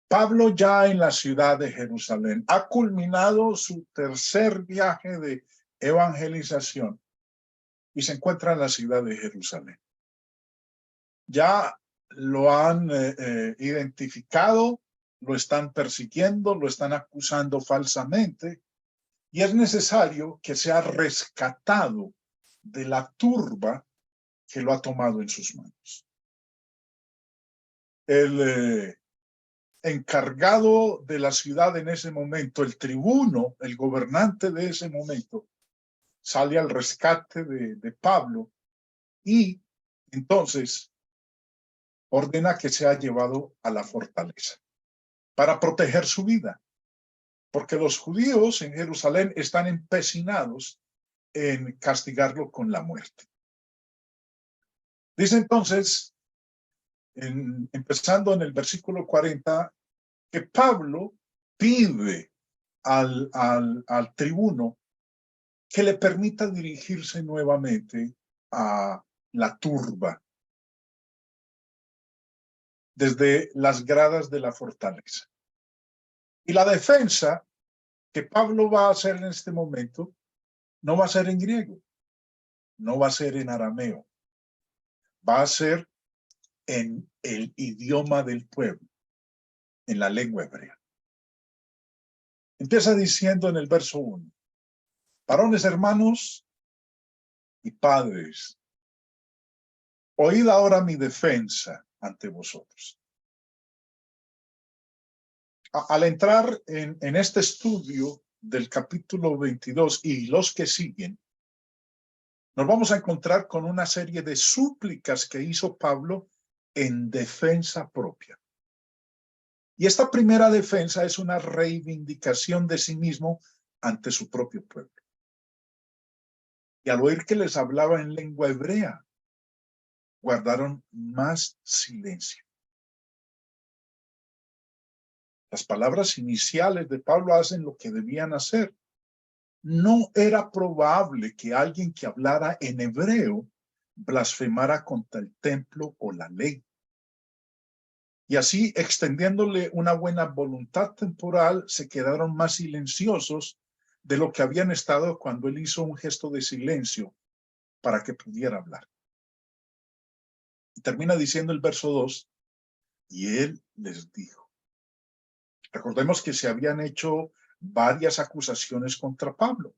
Pablo ya en la ciudad de Jerusalén ha culminado su tercer viaje de evangelización y se encuentra en la ciudad de Jerusalén. Ya lo han identificado, lo están persiguiendo, lo están acusando falsamente y es necesario que sea rescatado de la turba que lo ha tomado en sus manos. El encargado de la ciudad en ese momento, el tribuno, el gobernante de ese momento, sale al rescate de Pablo y entonces ordena que sea llevado a la fortaleza para proteger su vida, porque los judíos en Jerusalén están empecinados en castigarlo con la muerte. Dice entonces, empezando en el versículo 40, que Pablo pide al tribuno que le permita dirigirse nuevamente a la turba desde las gradas de la fortaleza. Y la defensa que Pablo va a hacer en este momento no va a ser en griego, no va a ser en arameo, va a ser en el idioma del pueblo, en la lengua hebrea. Empieza diciendo en el verso 1, varones hermanos y padres, oíd ahora mi defensa ante vosotros. Al entrar en este estudio del capítulo 22 y los que siguen, nos vamos a encontrar con una serie de súplicas que hizo Pablo en defensa propia. Y esta primera defensa es una reivindicación de sí mismo ante su propio pueblo. Y al oír que les hablaba en lengua hebrea, guardaron más silencio. Las palabras iniciales de Pablo hacen lo que debían hacer. No era probable que alguien que hablara en hebreo blasfemara contra el templo o la ley. Y así, extendiéndole una buena voluntad temporal, se quedaron más silenciosos de lo que habían estado cuando él hizo un gesto de silencio para que pudiera hablar. Y termina diciendo el verso 2, y él les dijo. Recordemos que se habían hecho varias acusaciones contra Pablo.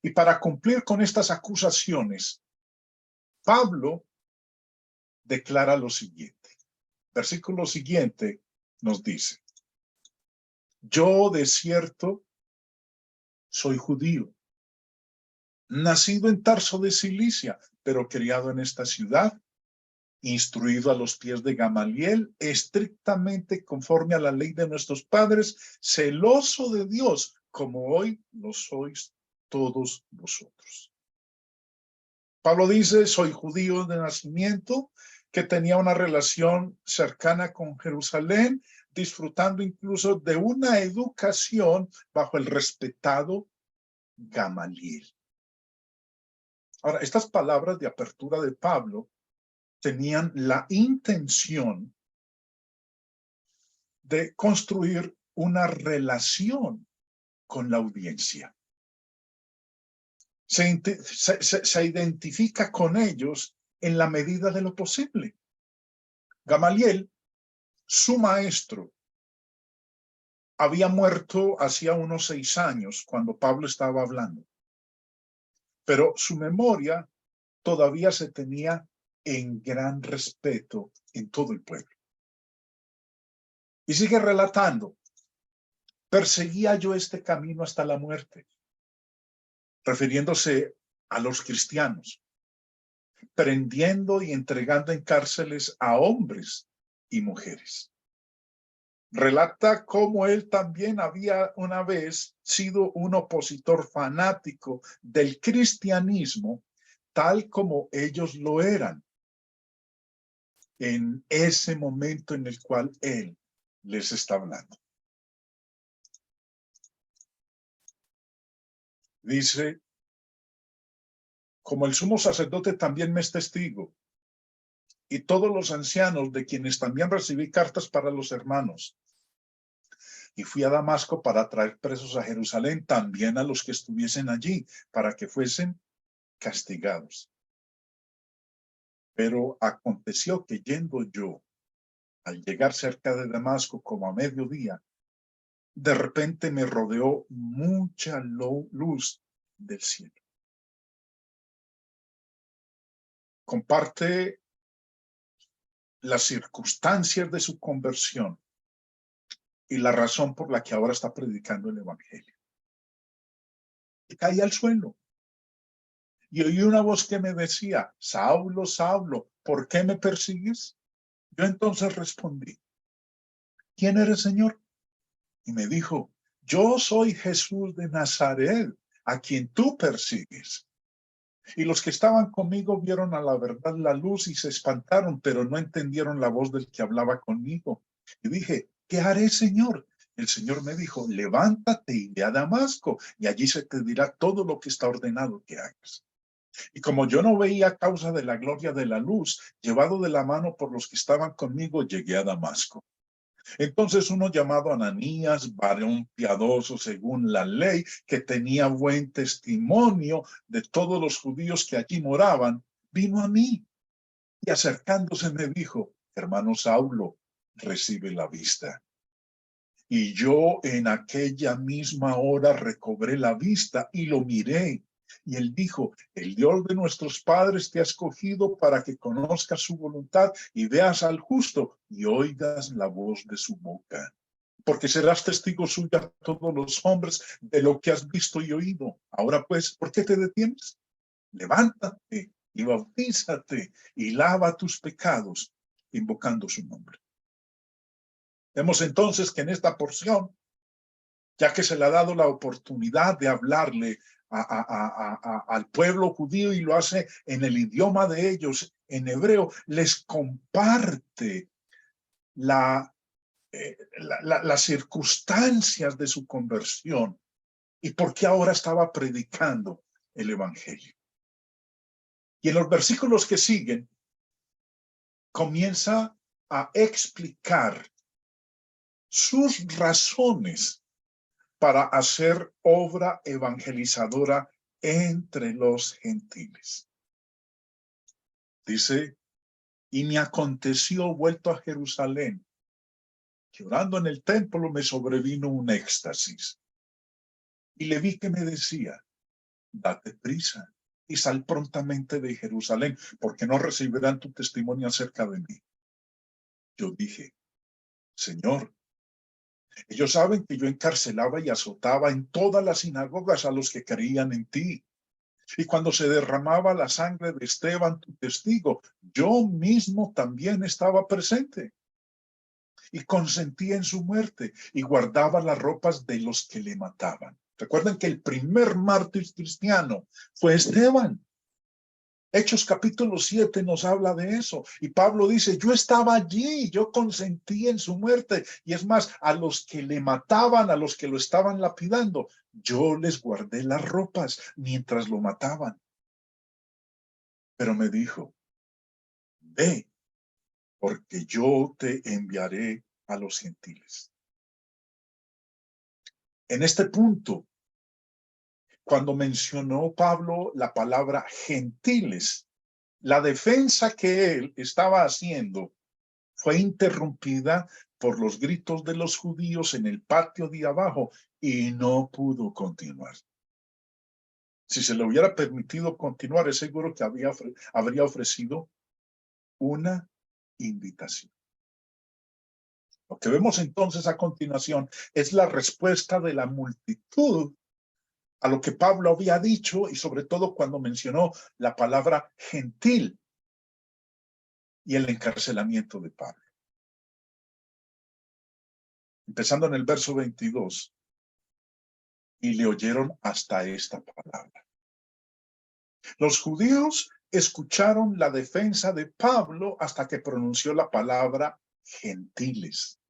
Y para cumplir con estas acusaciones, Pablo declara lo siguiente. Versículo siguiente nos dice, yo de cierto soy judío, nacido en Tarso de Cilicia, pero criado en esta ciudad, instruido a los pies de Gamaliel, estrictamente conforme a la ley de nuestros padres, celoso de Dios, como hoy lo sois todos vosotros. Pablo dice, soy judío de nacimiento, que tenía una relación cercana con Jerusalén, disfrutando incluso de una educación bajo el respetado Gamaliel. Ahora, estas palabras de apertura de Pablo tenían la intención de construir una relación con la audiencia. Se identifica con ellos en la medida de lo posible. Gamaliel, su maestro, había muerto hacía unos 6 años cuando Pablo estaba hablando, pero su memoria todavía se tenía en gran respeto en todo el pueblo. Y sigue relatando, perseguía yo este camino hasta la muerte, refiriéndose a los cristianos, prendiendo y entregando en cárceles a hombres y mujeres. Relata cómo él también había una vez sido un opositor fanático del cristianismo, tal como ellos lo eran, en ese momento en el cual él les está hablando. Dice, como el sumo sacerdote también me es testigo, y todos los ancianos, de quienes también recibí cartas para los hermanos. Y fui a Damasco para traer presos a Jerusalén, también a los que estuviesen allí, para que fuesen castigados. Pero aconteció que yendo yo, al llegar cerca de Damasco como a mediodía, de repente me rodeó mucha luz del cielo. Comparte las circunstancias de su conversión y la razón por la que ahora está predicando el evangelio. Y caí al suelo. Y oí una voz que me decía, Saulo, Saulo, ¿por qué me persigues? Yo entonces respondí, ¿quién eres, Señor? Y me dijo, yo soy Jesús de Nazaret, a quien tú persigues. Y los que estaban conmigo vieron a la verdad la luz y se espantaron, pero no entendieron la voz del que hablaba conmigo. Y dije, ¿qué haré, Señor? El Señor me dijo, levántate y ve a Damasco, y allí se te dirá todo lo que está ordenado que hagas. Y como yo no veía a causa de la gloria de la luz, llevado de la mano por los que estaban conmigo, llegué a Damasco. Entonces uno llamado Ananías, varón piadoso según la ley, que tenía buen testimonio de todos los judíos que allí moraban, vino a mí y acercándose me dijo, hermano Saulo, recibe la vista. Y yo en aquella misma hora recobré la vista y lo miré. Y él dijo, el Dios de nuestros padres te ha escogido para que conozcas su voluntad y veas al justo y oigas la voz de su boca. Porque serás testigo suyo a todos los hombres de lo que has visto y oído. Ahora pues, ¿por qué te detienes? Levántate y bautízate y lava tus pecados, invocando su nombre. Vemos entonces que en esta porción, ya que se le ha dado la oportunidad de hablarle al pueblo judío y lo hace en el idioma de ellos, en hebreo, les comparte las circunstancias de su conversión y por qué ahora estaba predicando el evangelio. Y en los versículos que siguen, comienza a explicar sus razones para hacer obra evangelizadora entre los gentiles. Dice, y me aconteció vuelto a Jerusalén, que orando en el templo me sobrevino un éxtasis. Y le vi que me decía, date prisa y sal prontamente de Jerusalén, porque no recibirán tu testimonio acerca de mí. Yo dije, Señor, ellos saben que yo encarcelaba y azotaba en todas las sinagogas a los que creían en ti. Y cuando se derramaba la sangre de Esteban, tu testigo, yo mismo también estaba presente. Y consentía en su muerte y guardaba las ropas de los que le mataban. Recuerden que el primer mártir cristiano fue Esteban. Hechos capítulo 7 nos habla de eso. Y Pablo dice, yo estaba allí, yo consentí en su muerte. Y es más, a los que le mataban, a los que lo estaban lapidando, yo les guardé las ropas mientras lo mataban. Pero me dijo, ve, porque yo te enviaré a los gentiles. En este punto, cuando mencionó Pablo la palabra gentiles, la defensa que él estaba haciendo fue interrumpida por los gritos de los judíos en el patio de abajo y no pudo continuar. Si se le hubiera permitido continuar, es seguro que habría ofrecido una invitación. Lo que vemos entonces a continuación es la respuesta de la multitud a lo que Pablo había dicho y sobre todo cuando mencionó la palabra gentil y el encarcelamiento de Pablo. Empezando en el verso 22, y le oyeron hasta esta palabra. Los judíos escucharon la defensa de Pablo hasta que pronunció la palabra gentiles.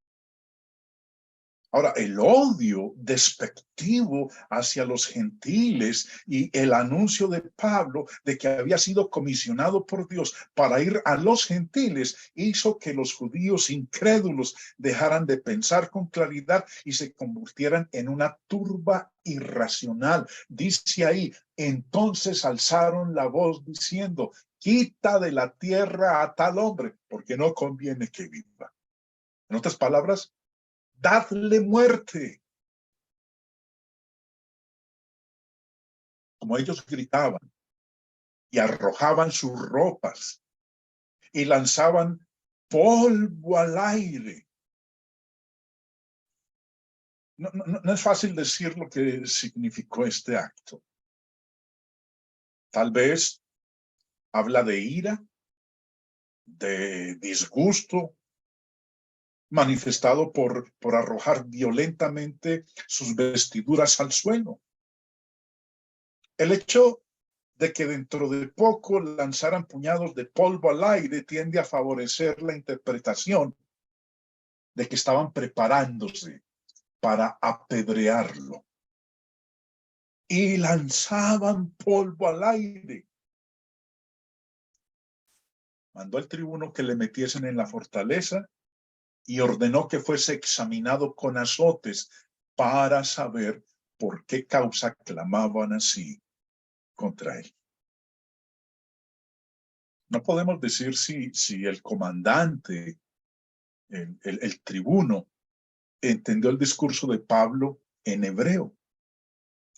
Ahora, el odio despectivo hacia los gentiles y el anuncio de Pablo de que había sido comisionado por Dios para ir a los gentiles hizo que los judíos incrédulos dejaran de pensar con claridad y se convirtieran en una turba irracional. Dice ahí, entonces alzaron la voz diciendo, quita de la tierra a tal hombre, porque no conviene que viva. En otras palabras, dadle muerte. Como ellos gritaban y arrojaban sus ropas y lanzaban polvo al aire. No es fácil decir lo que significó este acto. Tal vez habla de ira, de disgusto, manifestado por arrojar violentamente sus vestiduras al suelo. El hecho de que dentro de poco lanzaran puñados de polvo al aire tiende a favorecer la interpretación de que estaban preparándose para apedrearlo. Y lanzaban polvo al aire. Mandó al tribuno que le metiesen en la fortaleza y ordenó que fuese examinado con azotes para saber por qué causa clamaban así contra él. No podemos decir si el comandante, el tribuno, entendió el discurso de Pablo en hebreo.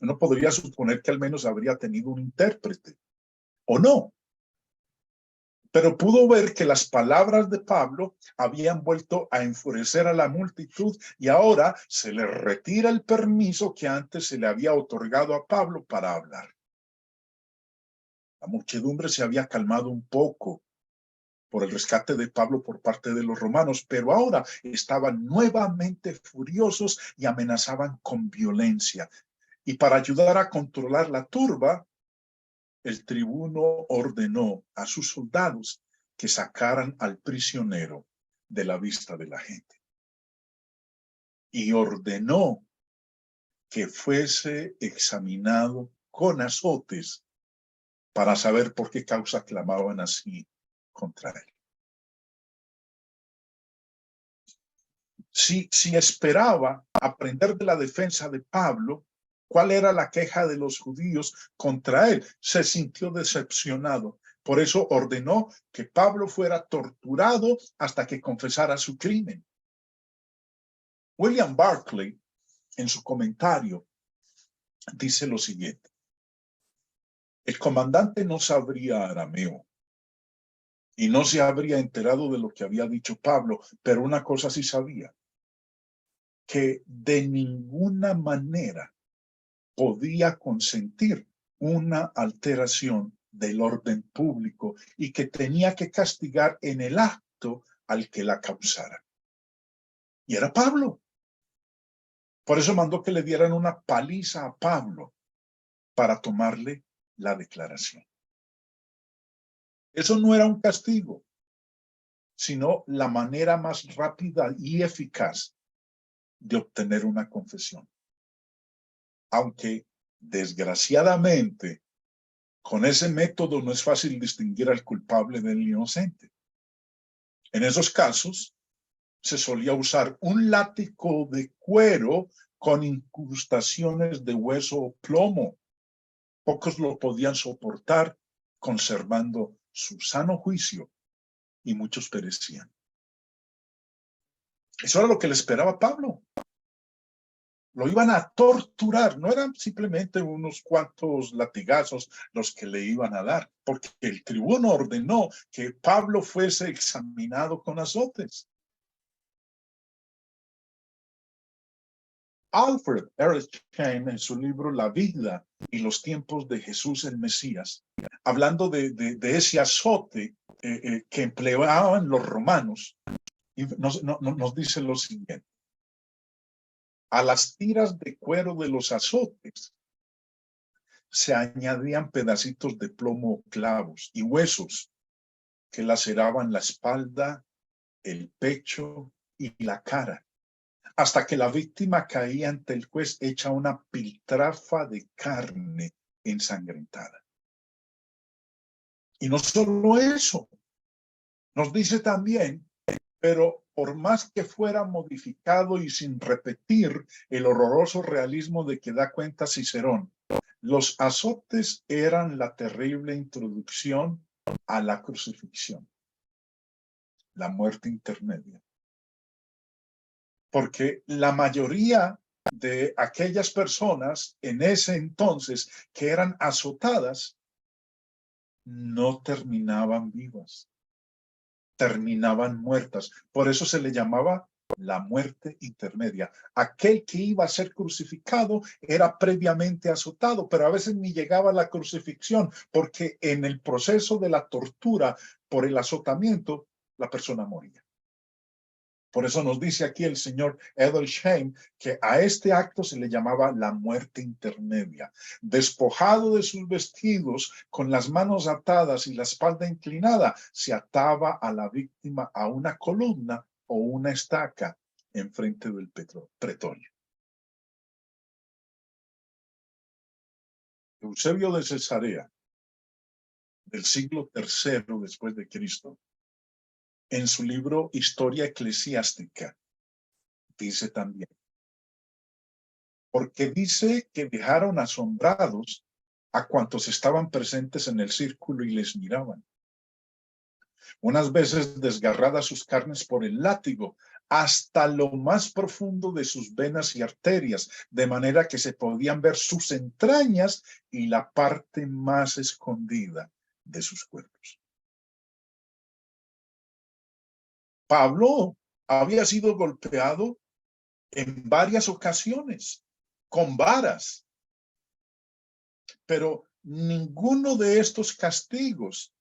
Uno podría suponer que al menos habría tenido un intérprete, o no. Pero pudo ver que las palabras de Pablo habían vuelto a enfurecer a la multitud y ahora se le retira el permiso que antes se le había otorgado a Pablo para hablar. La muchedumbre se había calmado un poco por el rescate de Pablo por parte de los romanos, pero ahora estaban nuevamente furiosos y amenazaban con violencia. Y para ayudar a controlar la turba, el tribuno ordenó a sus soldados que sacaran al prisionero de la vista de la gente. Y ordenó que fuese examinado con azotes para saber por qué causa clamaban así contra él. Si esperaba aprender de la defensa de Pablo, cuál era la queja de los judíos contra él, se sintió decepcionado. Por eso ordenó que Pablo fuera torturado hasta que confesara su crimen. William Barclay, en su comentario, dice lo siguiente. El comandante no sabría arameo y no se habría enterado de lo que había dicho Pablo, pero una cosa sí sabía, que de ninguna manera podía consentir una alteración del orden público y que tenía que castigar en el acto al que la causara. Y era Pablo. Por eso mandó que le dieran una paliza a Pablo para tomarle la declaración. Eso no era un castigo, sino la manera más rápida y eficaz de obtener una confesión. Aunque, desgraciadamente, con ese método no es fácil distinguir al culpable del inocente. En esos casos, se solía usar un látigo de cuero con incrustaciones de hueso o plomo. Pocos lo podían soportar, conservando su sano juicio, y muchos perecían. Eso era lo que le esperaba a Pablo. Lo iban a torturar, no eran simplemente unos cuantos latigazos los que le iban a dar, porque el tribuno ordenó que Pablo fuese examinado con azotes. Alfred Ehrlich-Keim, en su libro La vida y los tiempos de Jesús el Mesías, hablando de ese azote que empleaban los romanos, y nos dice lo siguiente. A las tiras de cuero de los azotes se añadían pedacitos de plomo, clavos y huesos que laceraban la espalda, el pecho y la cara, hasta que la víctima caía ante el juez hecha una piltrafa de carne ensangrentada. Y no solo eso, nos dice también, pero por más que fuera modificado y sin repetir el horroroso realismo de que da cuenta Cicerón, los azotes eran la terrible introducción a la crucifixión, la muerte intermedia. Porque la mayoría de aquellas personas en ese entonces que eran azotadas no terminaban vivas, terminaban muertas. Por eso se le llamaba la muerte intermedia. Aquel que iba a ser crucificado era previamente azotado, pero a veces ni llegaba a la crucifixión, porque en el proceso de la tortura por el azotamiento, la persona moría. Por eso nos dice aquí el señor Edelstein que a este acto se le llamaba la muerte intermedia. Despojado de sus vestidos, con las manos atadas y la espalda inclinada, se ataba a la víctima a una columna o una estaca enfrente del pretorio. Eusebio de Cesarea, del siglo III después de Cristo, en su libro Historia Eclesiástica, dice también, porque dice que dejaron asombrados a cuantos estaban presentes en el círculo y les miraban. Unas veces desgarradas sus carnes por el látigo, hasta lo más profundo de sus venas y arterias, de manera que se podían ver sus entrañas y la parte más escondida de sus cuerpos. Pablo había sido golpeado en varias ocasiones con varas, pero ninguno de estos castigos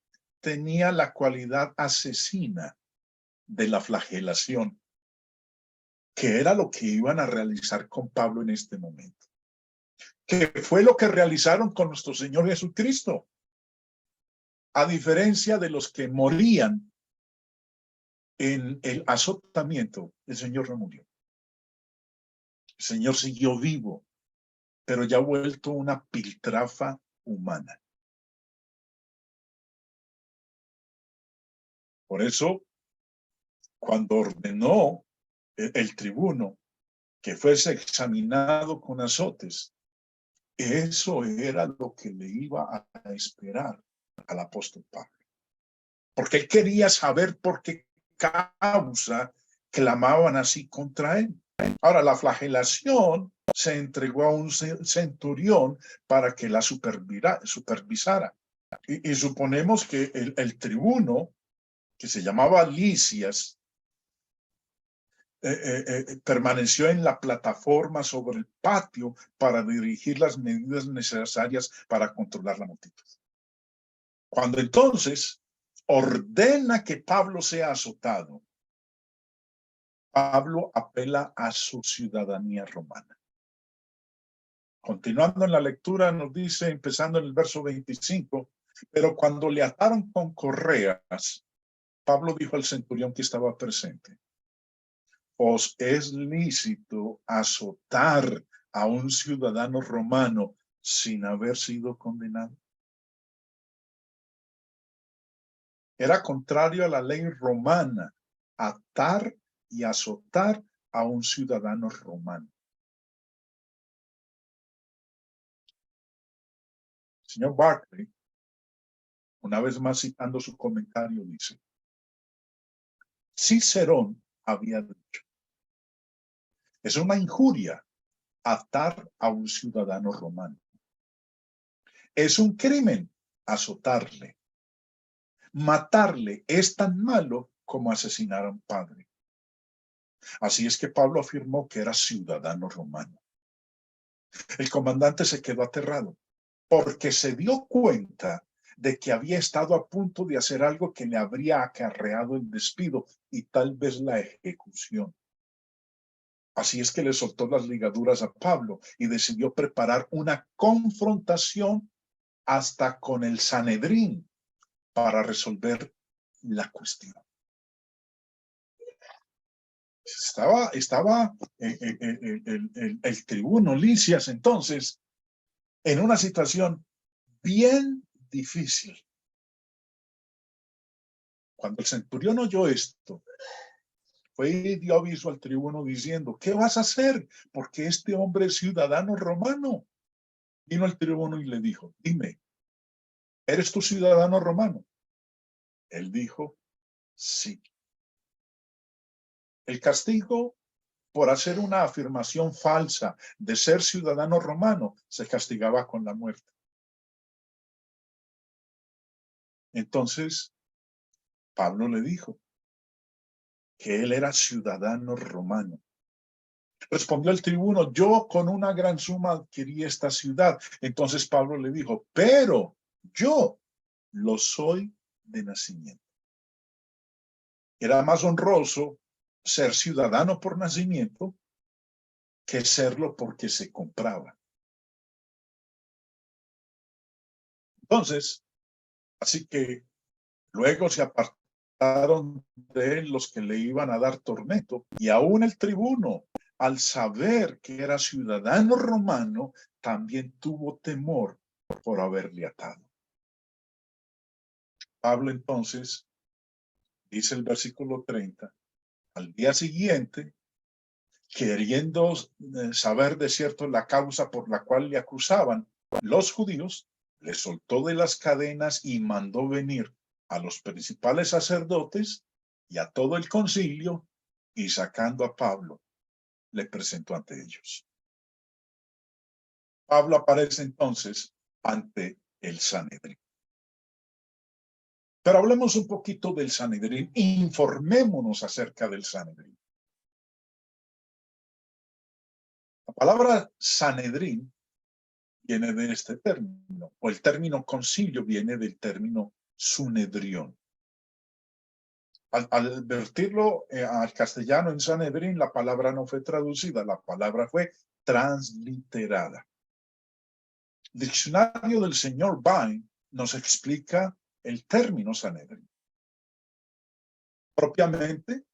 tenía la cualidad asesina de la flagelación, que era lo que iban a realizar con Pablo en este momento. Que fue lo que realizaron con nuestro Señor Jesucristo. A diferencia de los que morían en el azotamiento, el Señor no murió. El Señor siguió vivo, pero ya vuelto una piltrafa humana. Por eso, cuando ordenó el tribuno que fuese examinado con azotes, eso era lo que le iba a esperar al apóstol Pablo. Porque él quería saber por qué causa clamaban así contra él. Ahora, la flagelación se entregó a un centurión para que la supervisara. Y suponemos que el tribuno, que se llamaba Lisias, permaneció en la plataforma sobre el patio para dirigir las medidas necesarias para controlar la multitud. Cuando entonces ordena que Pablo sea azotado, Pablo apela a su ciudadanía romana. Continuando en la lectura nos dice, empezando en el verso 25, pero cuando le ataron con correas, Pablo dijo al centurión que estaba presente, ¿os es lícito azotar a un ciudadano romano sin haber sido condenado? Era contrario a la ley romana atar y azotar a un ciudadano romano. El señor Barclay, una vez más citando su comentario, dice, Cicerón había dicho, es una injuria atar a un ciudadano romano. Es un crimen azotarle. Matarle es tan malo como asesinar a un padre. Así es que Pablo afirmó que era ciudadano romano. El comandante se quedó aterrado porque se dio cuenta de que había estado a punto de hacer algo que le habría acarreado el despido y tal vez la ejecución. Así es que le soltó las ligaduras a Pablo y decidió preparar una confrontación hasta con el Sanedrín para resolver la cuestión. Estaba el tribuno Lisias entonces en una situación bien difícil. Cuando el centurión oyó esto, fue y dio aviso al tribuno diciendo, ¿qué vas a hacer? Porque este hombre es ciudadano romano. Vino el tribuno y le dijo, dime, ¿eres tú ciudadano romano? Él dijo, sí. El castigo por hacer una afirmación falsa de ser ciudadano romano se castigaba con la muerte. Entonces, Pablo le dijo que él era ciudadano romano. Respondió el tribuno, yo con una gran suma adquirí esta ciudad. Entonces Pablo le dijo, pero yo lo soy de nacimiento. Era más honroso ser ciudadano por nacimiento que serlo porque se compraba. Entonces, así que luego se apartaron de él los que le iban a dar tormento, y aún el tribuno, al saber que era ciudadano romano, también tuvo temor por haberle atado. Pablo entonces, dice el versículo 30, al día siguiente, queriendo saber de cierto la causa por la cual le acusaban, los judíos, le soltó de las cadenas y mandó venir a los principales sacerdotes y a todo el concilio, y sacando a Pablo, le presentó ante ellos. Pablo aparece entonces ante el Sanedrín. Pero hablemos un poquito del Sanedrín, informémonos acerca del Sanedrín. La palabra Sanedrín viene de este término, o el término concilio viene del término sunedrión. Al vertirlo al castellano en Sanedrín, la palabra no fue traducida, la palabra fue transliterada. El diccionario del señor Vine nos explica el término Sanedrín. Propiamente,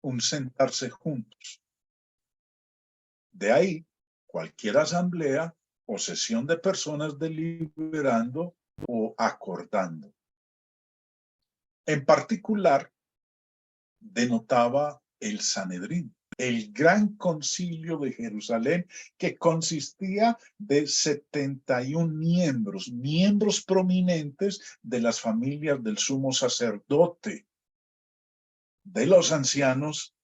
un sentarse juntos. De ahí, cualquier asamblea o sesión de personas deliberando o acordando. En particular, denotaba el Sanedrín, el gran concilio de Jerusalén, que consistía de 71 miembros prominentes de las familias del sumo sacerdote, de los ancianos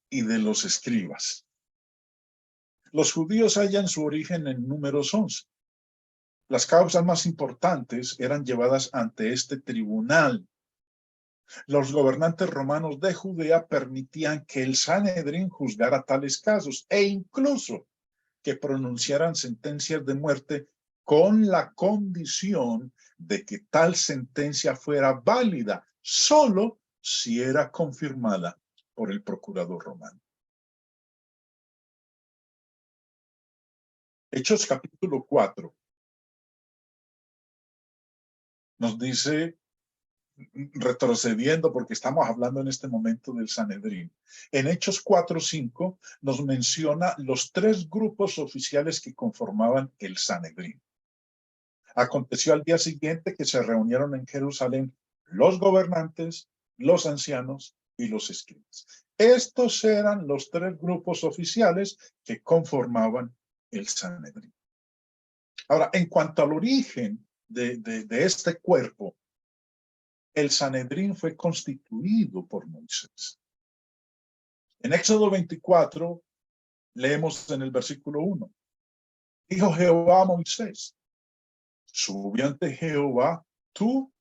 y de los escribas. Los judíos hallan su origen en Números 11. Las causas más importantes eran llevadas ante este tribunal. Los gobernantes romanos de Judea permitían que el Sanedrín juzgara tales casos e incluso que pronunciaran sentencias de muerte con la condición de que tal sentencia fuera válida solo si era confirmada por el procurador romano. Hechos capítulo 4 nos dice, retrocediendo porque estamos hablando en este momento del Sanedrín. En Hechos 4:5 nos menciona los 3 grupos oficiales que conformaban el Sanedrín. Aconteció al día siguiente que se reunieron en Jerusalén los gobernantes, los ancianos y los escribas. Estos eran los 3 grupos oficiales que conformaban el Sanedrín. Ahora, en cuanto al origen de este cuerpo, el Sanedrín fue constituido por Moisés. En Éxodo 24, leemos en el versículo 1. Dijo Jehová a Moisés, sube ante Jehová tú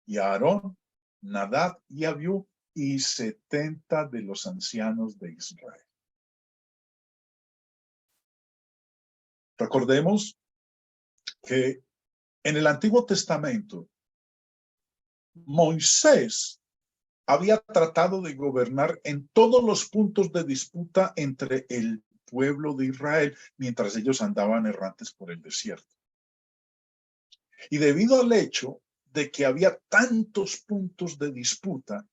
y Aarón, Nadab y Abiú y 70 de los ancianos de Israel. Recordemos que en el Antiguo Testamento, Moisés había tratado de gobernar en todos los puntos de disputa entre el pueblo de Israel mientras ellos andaban errantes por el desierto. Y debido al hecho de que había tantos puntos de disputa,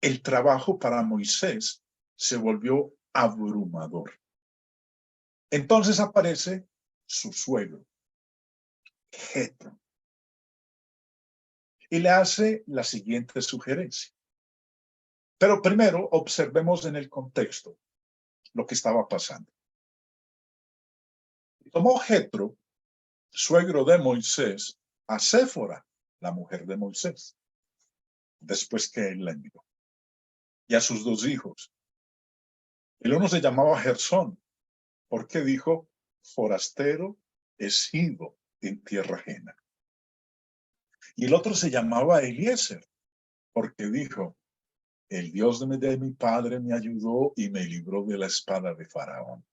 el trabajo para Moisés se volvió abrumador. Entonces aparece su suegro, Jetro, y le hace la siguiente sugerencia. Pero primero observemos en el contexto lo que estaba pasando. Tomó Jetro, suegro de Moisés, a Séfora, la mujer de Moisés, después que él la envió, y a sus dos hijos. El uno se llamaba Gersón, porque dijo, forastero he sido en tierra ajena. Y el otro se llamaba Eliezer, porque dijo, el Dios de mi padre me ayudó y me libró de la espada de Faraón.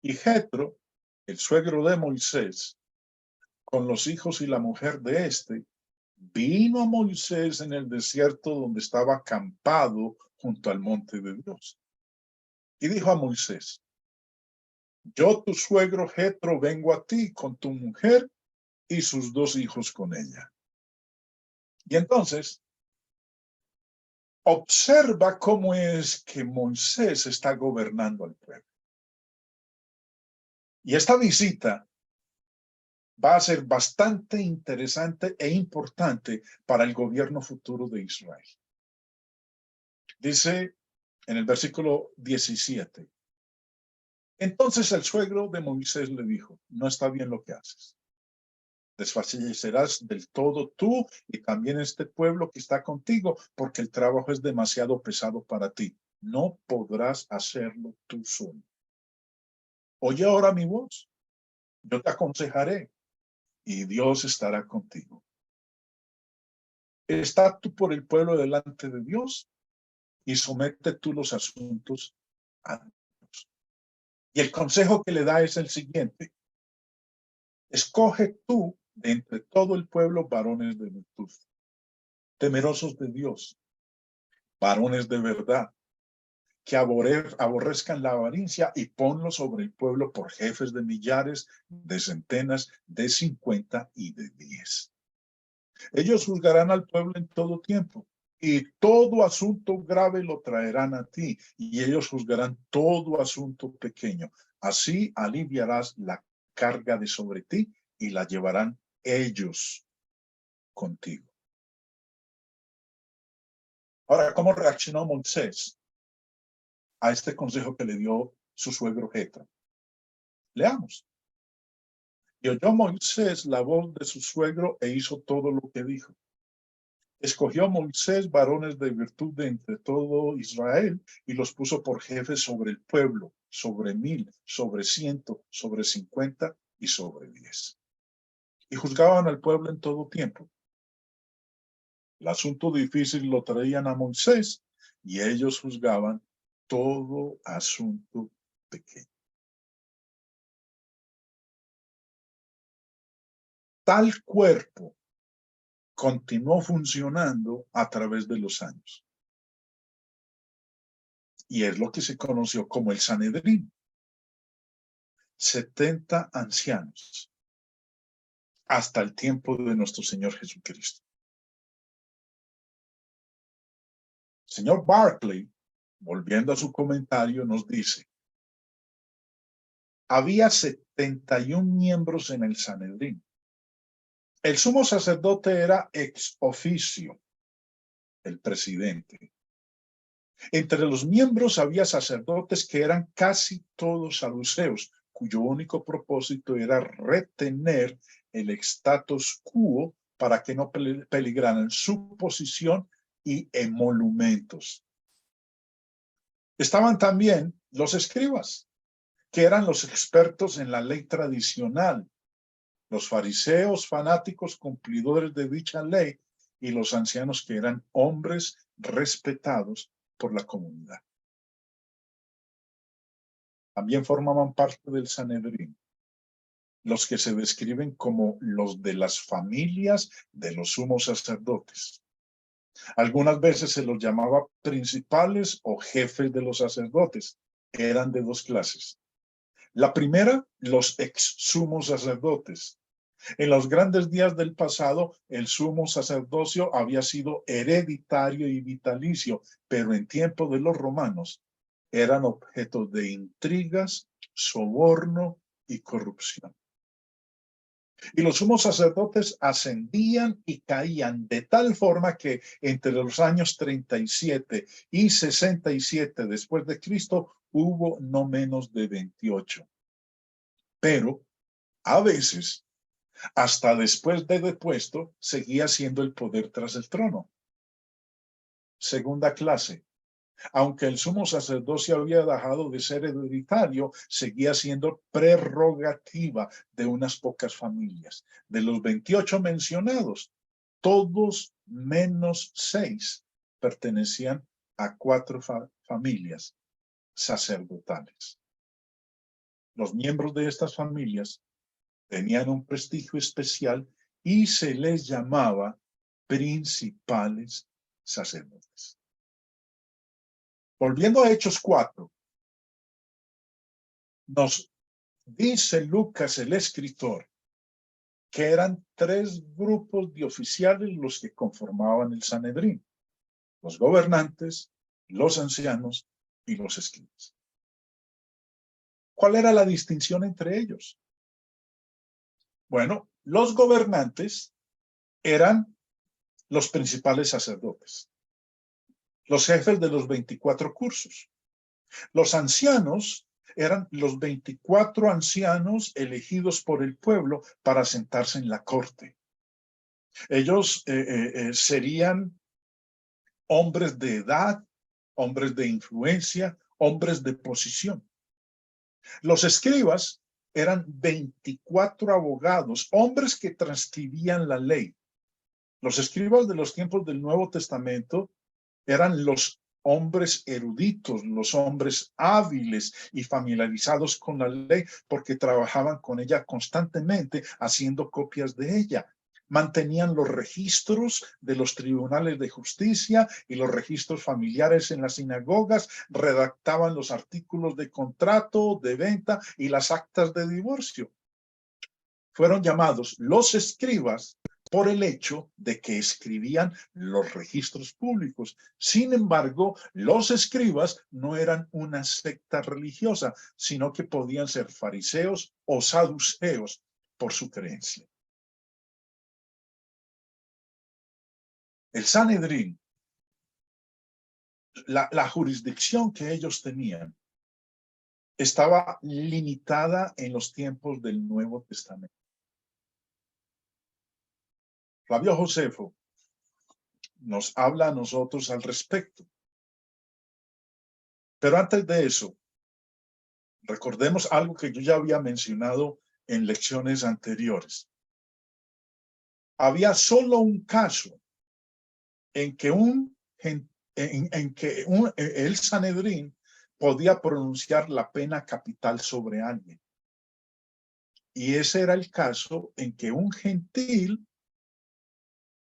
Y Jetro, el suegro de Moisés, con los hijos y la mujer de éste, vino a Moisés en el desierto donde estaba acampado junto al monte de Dios. Y dijo a Moisés, yo, tu suegro Jetro, vengo a ti con tu mujer y sus dos hijos con ella. Y entonces, observa cómo es que Moisés está gobernando al pueblo. Y esta visita va a ser bastante interesante e importante para el gobierno futuro de Israel. Dice en el versículo 17, entonces el suegro de Moisés le dijo, no está bien lo que haces. Desfallecerás del todo tú y también este pueblo que está contigo, porque el trabajo es demasiado pesado para ti. No podrás hacerlo tú solo. Oye ahora mi voz, yo te aconsejaré y Dios estará contigo. Está tú por el pueblo delante de Dios y somete tú los asuntos a Dios. Y el consejo que le da es el siguiente. Escoge tú de entre todo el pueblo varones de virtud, temerosos de Dios, varones de verdad, que aborrezcan la avaricia y ponlos sobre el pueblo por jefes de millares, de centenas, de 50 y de 10. Ellos juzgarán al pueblo en todo tiempo y todo asunto grave lo traerán a ti y ellos juzgarán todo asunto pequeño. Así aliviarás la carga de sobre ti y la llevarán ellos contigo. Ahora, ¿cómo reaccionó Moisés a este consejo que le dio su suegro Jetro? Leamos. Y oyó Moisés la voz de su suegro e hizo todo lo que dijo. Escogió Moisés varones de virtud de entre todo Israel y los puso por jefes sobre el pueblo, sobre 1000, sobre 100, sobre 50 y sobre 10. Y juzgaban al pueblo en todo tiempo. El asunto difícil lo traían a Moisés y ellos juzgaban todo asunto pequeño. Tal cuerpo continuó funcionando a través de los años. Y es lo que se conoció como el Sanedrín. 70 ancianos hasta el tiempo de nuestro Señor Jesucristo. El señor Barclay, volviendo a su comentario, nos dice, había 71 miembros en el Sanedrín. El sumo sacerdote era ex oficio, el presidente. Entre los miembros había sacerdotes que eran casi todos saduceos, cuyo único propósito era retener el status quo para que no peligraran su posición y emolumentos. Estaban también los escribas, que eran los expertos en la ley tradicional, los fariseos fanáticos cumplidores de dicha ley y los ancianos que eran hombres respetados por la comunidad. También formaban parte del Sanedrín los que se describen como los de las familias de los sumos sacerdotes. Algunas veces se los llamaba principales o jefes de los sacerdotes. Eran de dos clases. La primera, los ex sumos sacerdotes. En los grandes días del pasado, el sumo sacerdocio había sido hereditario y vitalicio, pero en tiempo de los romanos eran objeto de intrigas, soborno y corrupción. Y los sumos sacerdotes ascendían y caían de tal forma que entre los años 37 y 67 después de Cristo hubo no menos de 28. Pero a veces, hasta después de depuesto, seguía siendo el poder tras el trono. Segunda clase. Aunque el sumo sacerdocio había dejado de ser hereditario, seguía siendo prerrogativa de unas pocas familias. De los 28 mencionados, todos menos 6 pertenecían a 4 familias sacerdotales. Los miembros de estas familias tenían un prestigio especial y se les llamaba principales sacerdotes. Volviendo a Hechos 4, nos dice Lucas, el escritor, que eran 3 grupos de oficiales los que conformaban el Sanedrín: los gobernantes, los ancianos y los escribas. ¿Cuál era la distinción entre ellos? Bueno, los gobernantes eran los principales sacerdotes, los jefes de los 24 cursos. Los ancianos eran los 24 ancianos elegidos por el pueblo para sentarse en la corte. Ellos serían hombres de edad, hombres de influencia, hombres de posición. Los escribas eran 24 abogados, hombres que transcribían la ley. Los escribas de los tiempos del Nuevo Testamento eran los hombres eruditos, los hombres hábiles y familiarizados con la ley, porque trabajaban con ella constantemente, haciendo copias de ella. Mantenían los registros de los tribunales de justicia y los registros familiares en las sinagogas, redactaban los artículos de contrato, de venta y las actas de divorcio. Fueron llamados los escribas por el hecho de que escribían los registros públicos. Sin embargo, los escribas no eran una secta religiosa, sino que podían ser fariseos o saduceos por su creencia. El Sanedrín, la jurisdicción que ellos tenían, estaba limitada en los tiempos del Nuevo Testamento. Flavio Josefo nos habla a nosotros al respecto. Pero antes de eso, recordemos algo que yo ya había mencionado en lecciones anteriores. Había solo un caso en que el Sanedrín podía pronunciar la pena capital sobre alguien. Y ese era el caso en que un gentil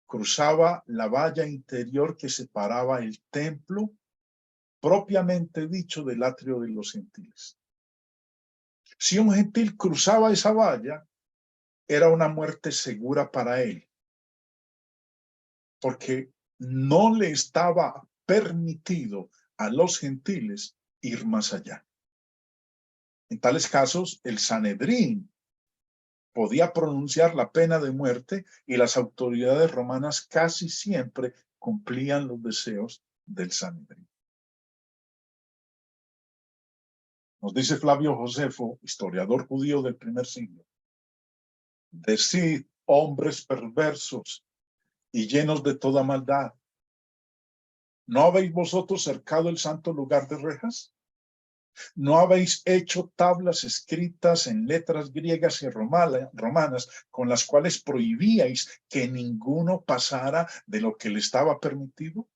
cruzaba la valla interior que separaba el templo propiamente dicho del atrio de los gentiles. Si un gentil cruzaba esa valla, era una muerte segura para él, porque no le estaba permitido a los gentiles ir más allá. En tales casos, el Sanedrín podía pronunciar la pena de muerte y las autoridades romanas casi siempre cumplían los deseos del Sanedrín. Nos dice Flavio Josefo, historiador judío del primer siglo: decid, hombres perversos y llenos de toda maldad, ¿no habéis vosotros cercado el santo lugar de rejas? ¿No habéis hecho tablas escritas en letras griegas y romanas con las cuales prohibíais que ninguno pasara de lo que le estaba permitido?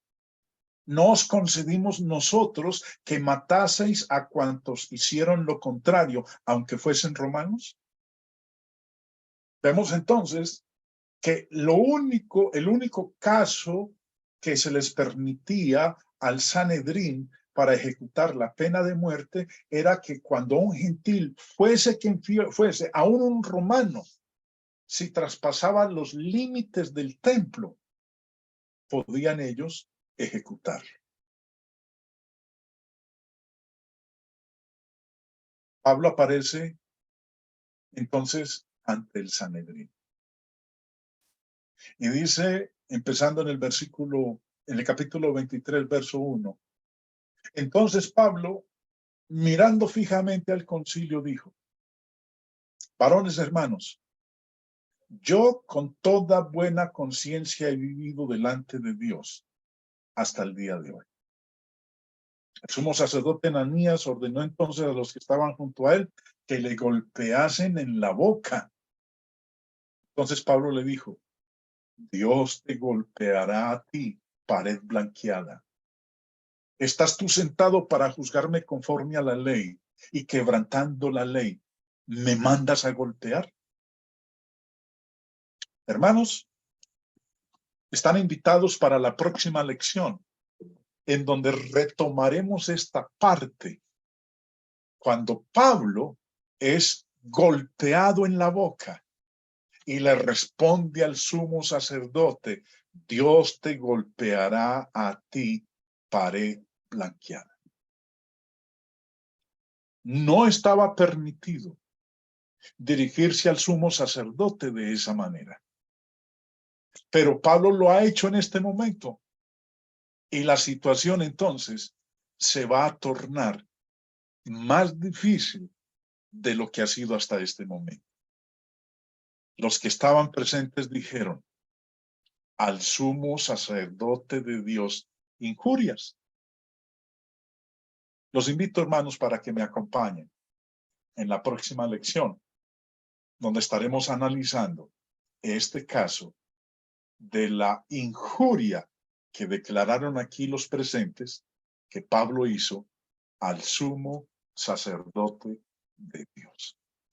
¿No os concedimos nosotros que mataseis a cuantos hicieron lo contrario, aunque fuesen romanos? Vemos entonces que el único caso que se les permitía al Sanedrín para ejecutar la pena de muerte era que cuando un gentil, fuese quien fuese, aún un romano, si traspasaban los límites del templo, podían ellos ejecutarlo. Pablo aparece entonces ante el Sanedrín. Y dice, empezando en el capítulo 23, verso 1. Entonces Pablo, mirando fijamente al concilio, dijo: varones hermanos, yo con toda buena conciencia he vivido delante de Dios hasta el día de hoy. El sumo sacerdote Ananías ordenó entonces a los que estaban junto a él que le golpeasen en la boca. Entonces Pablo le dijo: Dios te golpeará a ti, pared blanqueada. ¿Estás tú sentado para juzgarme conforme a la ley y quebrantando la ley, me mandas a golpear? Hermanos, están invitados para la próxima lección, en donde retomaremos esta parte, cuando Pablo es golpeado en la boca y le responde al sumo sacerdote: Dios te golpeará a ti, pared blanqueada. No estaba permitido dirigirse al sumo sacerdote de esa manera, pero Pablo lo ha hecho en este momento, y la situación entonces se va a tornar más difícil de lo que ha sido hasta este momento. Los que estaban presentes dijeron: al sumo sacerdote de Dios injurias. Los invito, hermanos, para que me acompañen en la próxima lección, donde estaremos analizando este caso de la injuria que declararon aquí los presentes que Pablo hizo al sumo sacerdote de Dios.